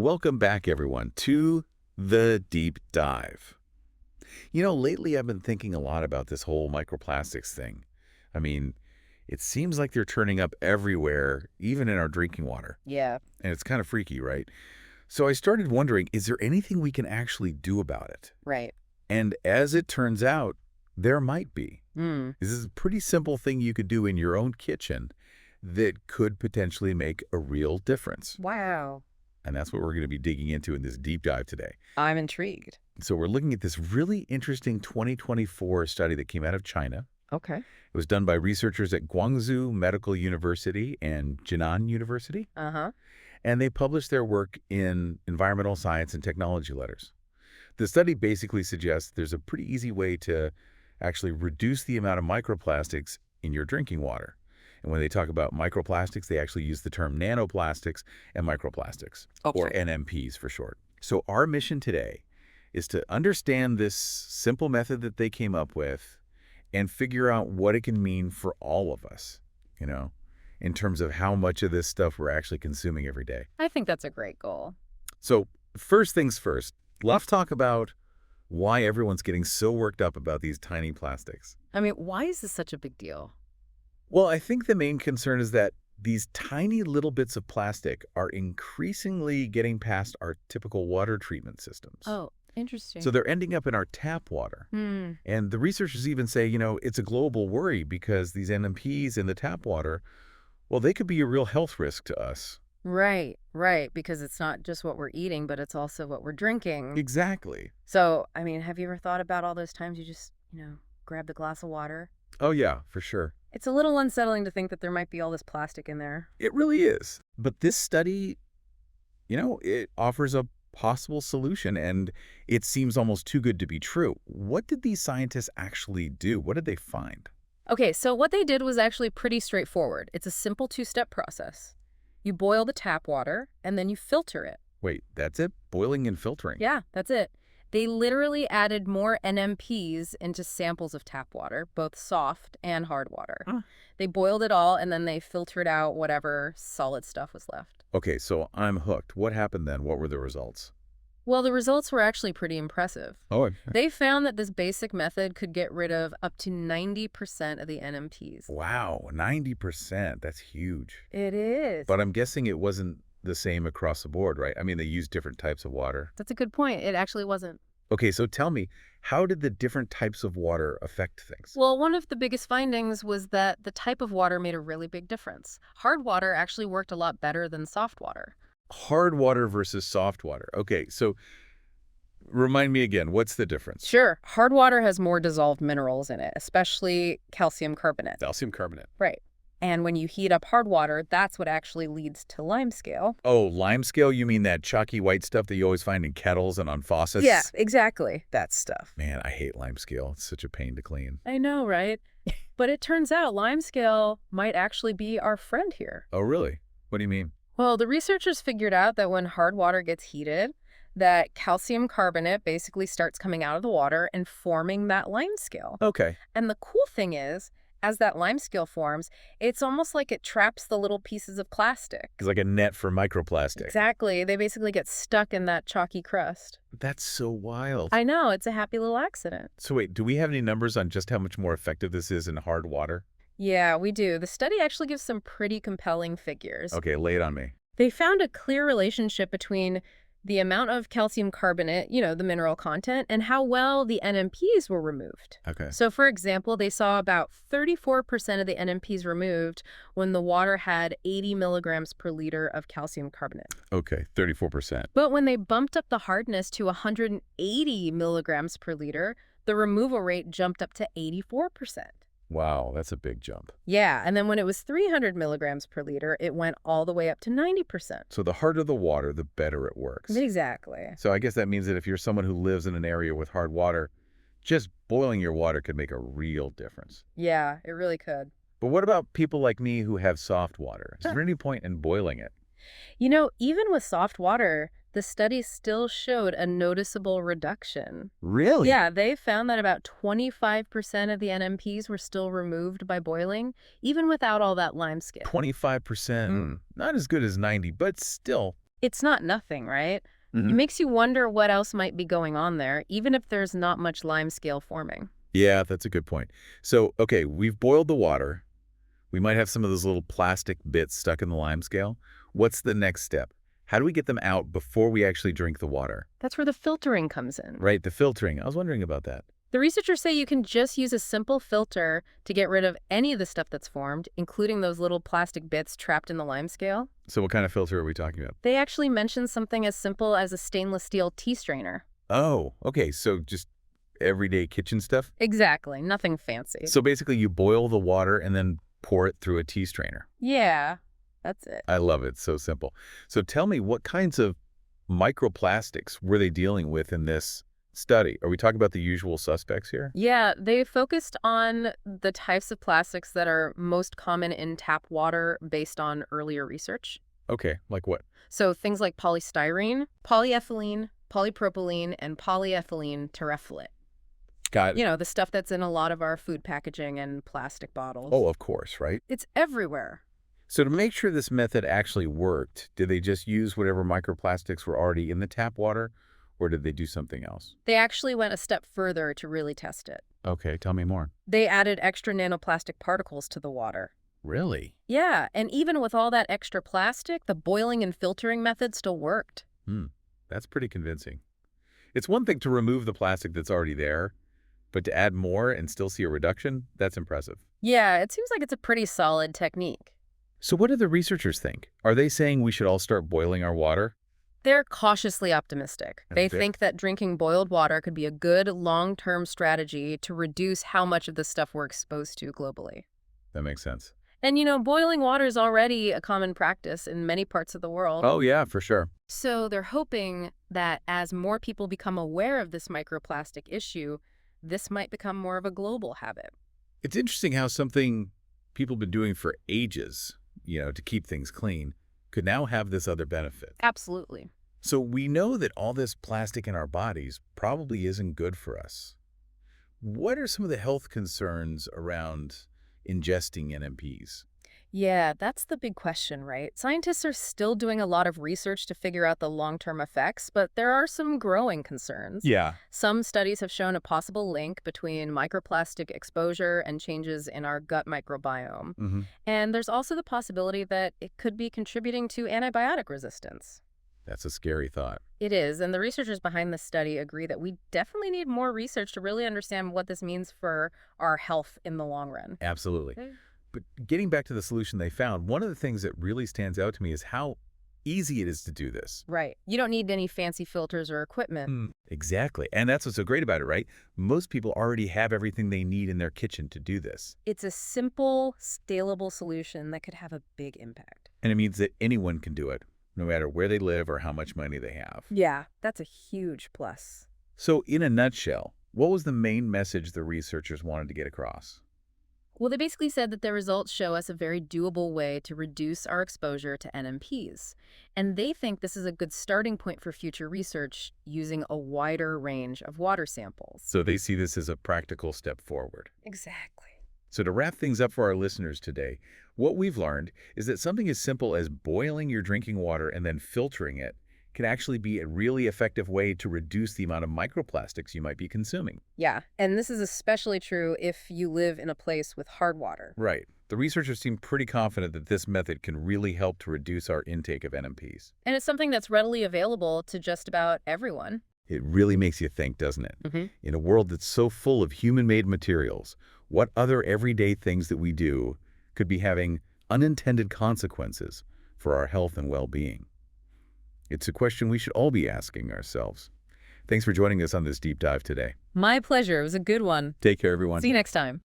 Welcome back, everyone, to the deep dive. Lately I've been thinking a lot about this whole microplastics thing. I mean, it seems like they're turning up everywhere, even in our drinking water. Yeah, And it's kind of freaky, right? So I started wondering, is there anything we can actually do about it? right. And as it turns out, there might be. Mm. This is a pretty simple thing you could do in your own kitchen that could potentially make a real difference. Wow. And that's what we're going to be digging into in this deep dive today. I'm intrigued. So we're looking at this really interesting 2024 study that came out of China. Okay. It was done by researchers at Guangzhou Medical University and Jinan University, Uh-huh. and they published their work in Environmental Science and Technology Letters. The study basically suggests there's a pretty easy way to actually reduce the amount of microplastics in your drinking water. And when they talk about microplastics, they actually use the term nanoplastics and microplastics, or Okay. NMPs for short. So our mission today is to understand this simple method that they came up with and figure out what it can mean for all of us, in terms of how much of this stuff we're actually consuming every day. I think that's a great goal. So first things first, let's talk about why everyone's getting so worked up about these tiny plastics. I mean, why is this such a big deal? Well, I think the main concern is that these tiny little bits of plastic are increasingly getting past our typical water treatment systems. Oh, interesting. So they're ending up in our tap water. And the researchers even say, it's a global worry because these NMPs in the tap water, well, they could be a real health risk to us. Right, because it's not just what we're eating, but it's also what we're drinking. Exactly. So, I mean, have you ever thought about all those times you just, grab the glass of water? Oh, yeah, for sure. It's a little unsettling to think that there might be all this plastic in there. It really is. But this study, it offers a possible solution, and it seems almost too good to be true. What did these scientists actually do? What did they find? Okay, so what they did was actually pretty straightforward. It's a simple two-step process. You boil the tap water, and then you filter it. Wait, that's it? Boiling and filtering? Yeah, that's it. They literally added more NMPs into samples of tap water, both soft and hard water. Huh. They boiled it all, and then they filtered out whatever solid stuff was left. Okay, so I'm hooked. What happened then? What were the results? Well, the results were actually pretty impressive. Oh, They found that this basic method could get rid of up to 90% of the NMPs. wow, 90%. That's huge. It is. But I'm guessing it wasn't the same across the board, right? I mean, they used different types of water. That's a good point. It actually wasn't. Okay, so tell me, how did the different types of water affect things? Well, one of the biggest findings was that the type of water made a really big difference. Hard water actually worked a lot better than soft water. Hard water versus soft water. Okay, so remind me again, what's the difference? Sure, hard water has more dissolved minerals in it, especially calcium carbonate. Calcium carbonate. Right. And when you heat up hard water, that's what actually leads to limescale. Oh, limescale? You mean that chalky white stuff that you always find in kettles and on faucets? Yeah, exactly. That stuff. Man, I hate limescale. It's such a pain to clean. I know, right? But it turns out limescale might actually be our friend here. Oh, really? What do you mean? Well, the researchers figured out that when hard water gets heated, that calcium carbonate basically starts coming out of the water and forming that limescale. Okay. And the cool thing is, as that limescale forms, it's almost like it traps the little pieces of plastic. It's like a net for microplastic. Exactly. They basically get stuck in that chalky crust. That's so wild. I know. It's a happy little accident. So wait, do we have any numbers on just how much more effective this is in hard water? Yeah, we do. The study actually gives some pretty compelling figures. Okay, lay it on me. They found a clear relationship between the amount of calcium carbonate, the mineral content, and how well the NMPs were removed. Okay. So, for example, they saw about 34% of the NMPs removed when the water had 80 milligrams per liter of calcium carbonate. Okay, 34%. But when they bumped up the hardness to 180 milligrams per liter, the removal rate jumped up to 84%. Wow, that's a big jump. Yeah, and then when it was 300 milligrams per liter, it went all the way up to 90%. So the harder the water, the better it works. Exactly. So I guess that means that if you're someone who lives in an area with hard water, just boiling your water could make a real difference. Yeah, it really could. But what about people like me who have soft water? Is there any point in boiling it? Even with soft water, the study still showed a noticeable reduction. Really? Yeah, they found that about 25% of the NMPs were still removed by boiling, even without all that limescale. 25%. Not as good as 90, but still It's not nothing, right? It Hmm. makes you wonder what else might be going on there, even if there's not much limescale forming. Yeah, that's a good point. So, okay, we've boiled the water. We might have some of those little plastic bits stuck in the lime scale. What's the next step? How do we get them out before we actually drink the water? That's where the filtering comes in. Right, the filtering. I was wondering about that. The researchers say you can just use a simple filter to get rid of any of the stuff that's formed, including those little plastic bits trapped in the limescale. So what kind of filter are we talking about? They actually mentioned something as simple as a stainless steel tea strainer. Oh, okay, so just everyday kitchen stuff? Exactly, nothing fancy. So basically you boil the water and then pour it through a tea strainer. Yeah, that's it. I love it. So simple. So tell me, what kinds of microplastics were they dealing with in this study? Are we talking about the usual suspects here? Yeah, they focused on the types of plastics that are most common in tap water based on earlier research. Okay, like what? So things like polystyrene, polyethylene, polypropylene, and polyethylene terephthalate. Got it. The stuff that's in a lot of our food packaging and plastic bottles. Oh, of course, right? It's everywhere. So to make sure this method actually worked, did they just use whatever microplastics were already in the tap water, or did they do something else? They actually went a step further to really test it. Okay, tell me more. They added extra nanoplastic particles to the water. Really? Yeah, and even with all that extra plastic, the boiling and filtering method still worked. Hmm, that's pretty convincing. It's one thing to remove the plastic that's already there, but to add more and still see a reduction, that's impressive. Yeah, it seems like it's a pretty solid technique. So what do the researchers think? Are they saying we should all start boiling our water? They're cautiously optimistic. That's They fair. think that drinking boiled water could be a good long-term strategy to reduce how much of the stuff we're exposed to globally. That makes sense. And boiling water is already a common practice in many parts of the world. Oh, yeah, for sure. So they're hoping that as more people become aware of this microplastic issue, this might become more of a global habit. It's interesting how something people have been doing for ages, to keep things clean, could now have this other benefit. Absolutely. So we know that all this plastic in our bodies probably isn't good for us. What are some of the health concerns around ingesting NMPs? Yeah, that's the big question, right? Scientists are still doing a lot of research to figure out the long-term effects, but there are some growing concerns. Yeah. Some studies have shown a possible link between microplastic exposure and changes in our gut microbiome. Hmm. And there's also the possibility that it could be contributing to antibiotic resistance. That's a scary thought. It is, and the researchers behind this study agree that we definitely need more research to really understand what this means for our health in the long run. Absolutely. Okay. But getting back to the solution they found, one of the things that really stands out to me is how easy it is to do this. Right. You don't need any fancy filters or equipment. Exactly. And that's what's so great about it, right? Most people already have everything they need in their kitchen to do this. It's a simple, scalable solution that could have a big impact. And it means that anyone can do it, no matter where they live or how much money they have. Yeah, that's a huge plus. So in a nutshell, what was the main message the researchers wanted to get across? Well, they basically said that their results show us a very doable way to reduce our exposure to NMPs. And they think this is a good starting point for future research using a wider range of water samples. So they see this as a practical step forward. Exactly. So to wrap things up for our listeners today, what we've learned is that something as simple as boiling your drinking water and then filtering it can actually be a really effective way to reduce the amount of microplastics you might be consuming. Yeah, and this is especially true if you live in a place with hard water. Right. The researchers seem pretty confident that this method can really help to reduce our intake of NMPs. And it's something that's readily available to just about everyone. It really makes you think, doesn't it? Mm-hmm. In a world that's so full of human-made materials, what other everyday things that we do could be having unintended consequences for our health and well-being? It's a question we should all be asking ourselves. Thanks for joining us on this deep dive today. My pleasure. It was a good one. Take care, everyone. See you next time.